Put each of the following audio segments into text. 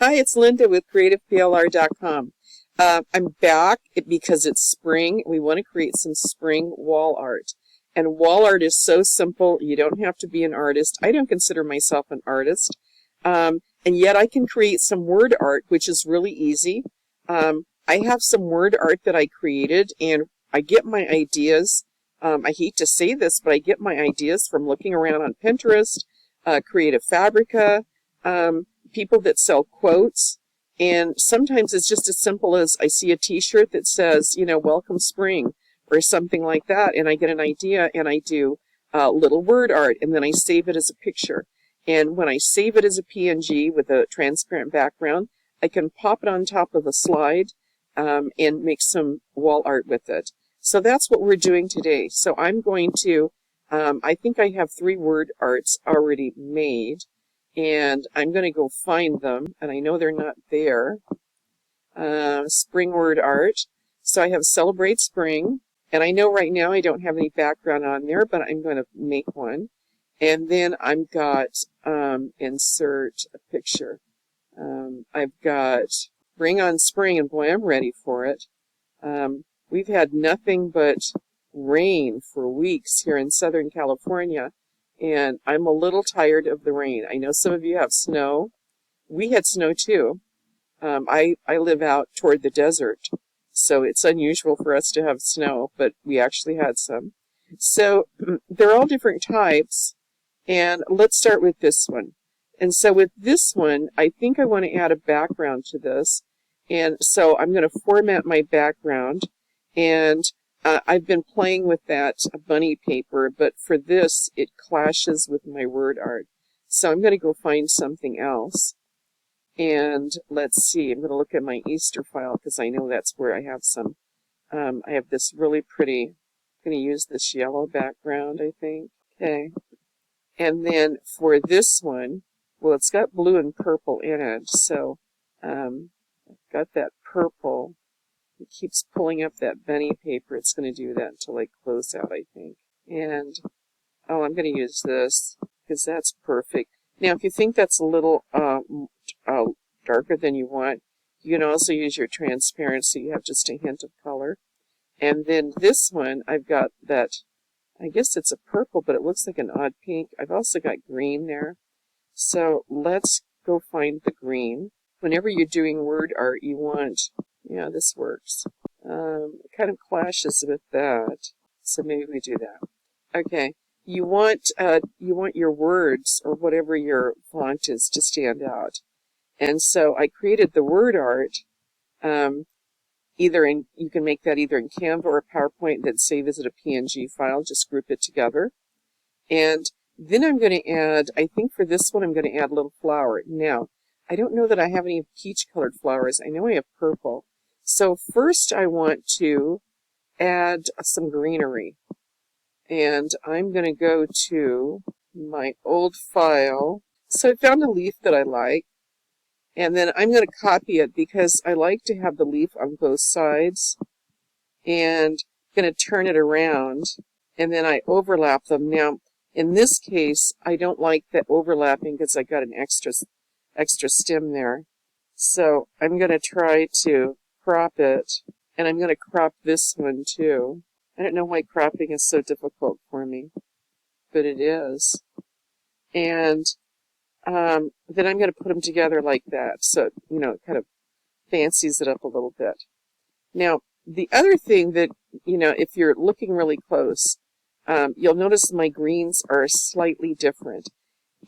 Hi, it's Linda with CreativePLR.com. I'm back because it's spring. We want to create some spring wall art. And wall art is so simple. You don't have to be an artist. I don't consider myself an artist. And yet I can create some word art, which is really easy. I have some word art that I created, and I get my ideas. I hate to say this, but I get my ideas from looking around on Pinterest, Creative Fabrica, people that sell quotes, and sometimes it's just as simple as I see a t-shirt that says, welcome spring or something like that, and I get an idea and I do little word art, and then I save it as a picture. And when I save it as a PNG with a transparent background, I can pop it on top of a slide and make some wall art with it. So that's what we're doing today. So I'm going to, I think I have 3 word arts already made, and I'm going to go find them, and I know they're not there. Spring word art. So I have Celebrate Spring, and I know right now I don't have any background on there, but I'm going to make one. And then I've got insert a picture. I've got Bring on Spring, and boy, I'm ready for it. We've had nothing but rain for weeks here in Southern California, and I'm a little tired of the rain. I know some of you have snow. We had snow too. I live out toward the desert, so it's unusual for us to have snow, but we actually had some. So they're all different types, and let's start with this one. And so with this one, I think I want to add a background to this, and so I'm going to format my background, and I've been playing with that bunny paper, but for this, it clashes with my word art. So I'm going to go find something else. And let's see, I'm going to look at my Easter file because I know that's where I have some. I have this really pretty, I'm going to use this yellow background, I think. Okay. And then for this one, well, it's got blue and purple in it. So I've got that purple. It keeps pulling up that bunny paper. It's going to do that until I close out, I think. And, oh, I'm going to use this because that's perfect. Now, if you think that's a little darker than you want, you can also use your transparency. You have just a hint of color. And then this one, I've got that, I guess it's a purple, but it looks like an odd pink. I've also got green there. So let's go find the green. Whenever you're doing word art, you want, yeah, this works. It kind of clashes with that, so maybe we do that. Okay, you want your words or whatever your font is to stand out, and so I created the word art. You can make that either in Canva or PowerPoint, then save as a PNG file. Just group it together, and then I'm going to add. I think for this one, I'm going to add a little flower. Now, I don't know that I have any peach-colored flowers. I know I have purple. So first I want to add some greenery. And I'm going to go to my old file. So I found a leaf that I like. And then I'm going to copy it because I like to have the leaf on both sides. And I'm going to turn it around. And then I overlap them. Now, in this case, I don't like that overlapping because I got an extra stem there. So I'm going to try to crop it, and I'm going to crop this one too. I don't know why cropping is so difficult for me, but it is. And then I'm going to put them together like that, so it kind of fancies it up a little bit. Now, the other thing that, if you're looking really close, you'll notice my greens are slightly different.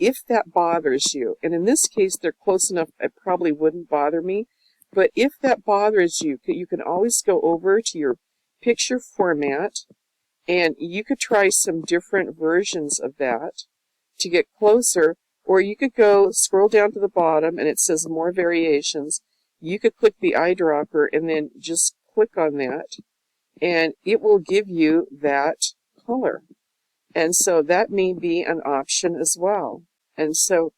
If that bothers you, and in this case they're close enough it probably wouldn't bother me, but if that bothers you, you can always go over to your picture format, and you could try some different versions of that to get closer, or you could go scroll down to the bottom and it says more variations. You could click the eyedropper and then just click on that, and it will give you that color. And so that may be an option as well. And so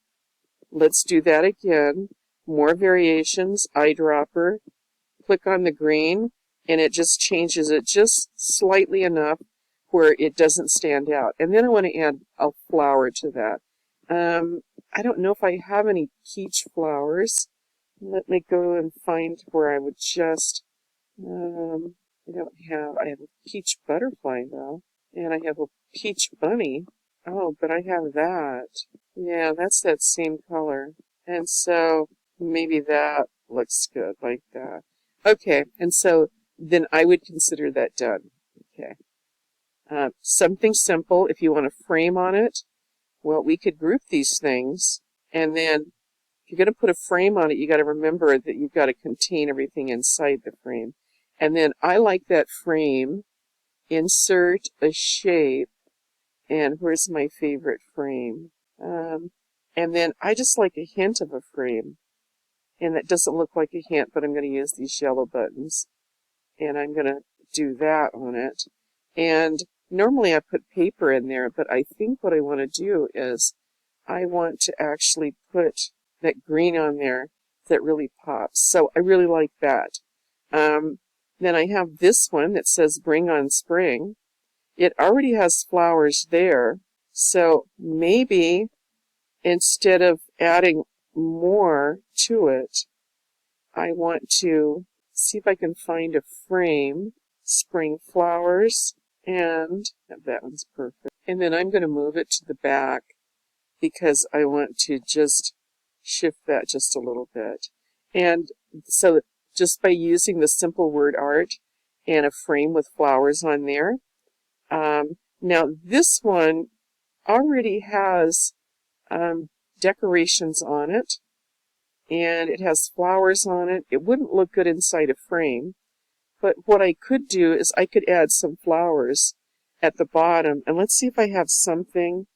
let's do that again. More variations, eyedropper, click on the green, and it just changes it just slightly enough where it doesn't stand out. And then I want to add a flower to that. I don't know if I have any peach flowers, Let me go and find where I would just, I have a peach butterfly though, and I have a peach bunny. Oh, but I have that. Yeah, that's that same color. And so maybe that looks good like that. Okay, and so then I would consider that done. Okay. Something simple, if you want a frame on it, well, we could group these things, and then if you're going to put a frame on it, you got to remember that you've got to contain everything inside the frame. And then I like that frame, insert a shape, and where's my favorite frame? And then I just like a hint of a frame, and that doesn't look like a hint, but I'm going to use these yellow buttons, and I'm going to do that on it. And normally I put paper in there, but I think what I want to do is I want to actually put that green on there that really pops. So I really like that. Then I have this one that says Bring on Spring. It already has flowers there, so maybe instead of adding more to it, I want to see if I can find a frame, spring flowers, and that one's perfect. And then I'm going to move it to the back because I want to just shift that just a little bit. And so just by using the simple word art and a frame with flowers on there, now this one already has decorations on it, and it has flowers on it. It wouldn't look good inside a frame, but what I could do is I could add some flowers at the bottom, and let's see if I have something,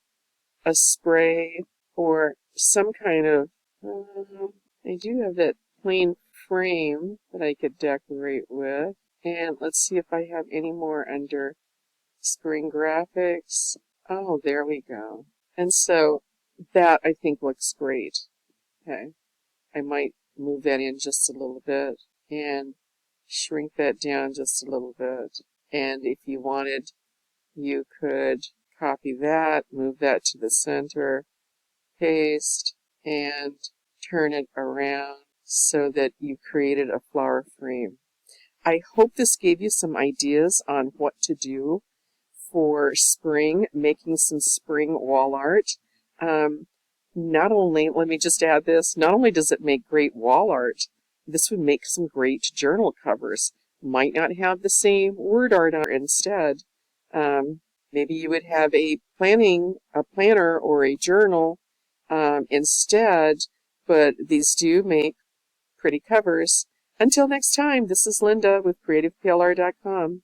a spray or some kind of, I do have that plain frame that I could decorate with, and let's see if I have any more under Spring Graphics. Oh, there we go. And so that I think looks great. Okay, I might move that in just a little bit and shrink that down just a little bit. And if you wanted, you could copy that, move that to the center, paste, and turn it around so that you created a flower frame. I hope this gave you some ideas on what to do for spring, making some spring wall art. Not only, let me just add this, not only does it make great wall art, this would make some great journal covers. Might not have the same word art on instead. Maybe you would have a planner or a journal instead, but these do make pretty covers. Until next time, this is Linda with CreativePLR.com.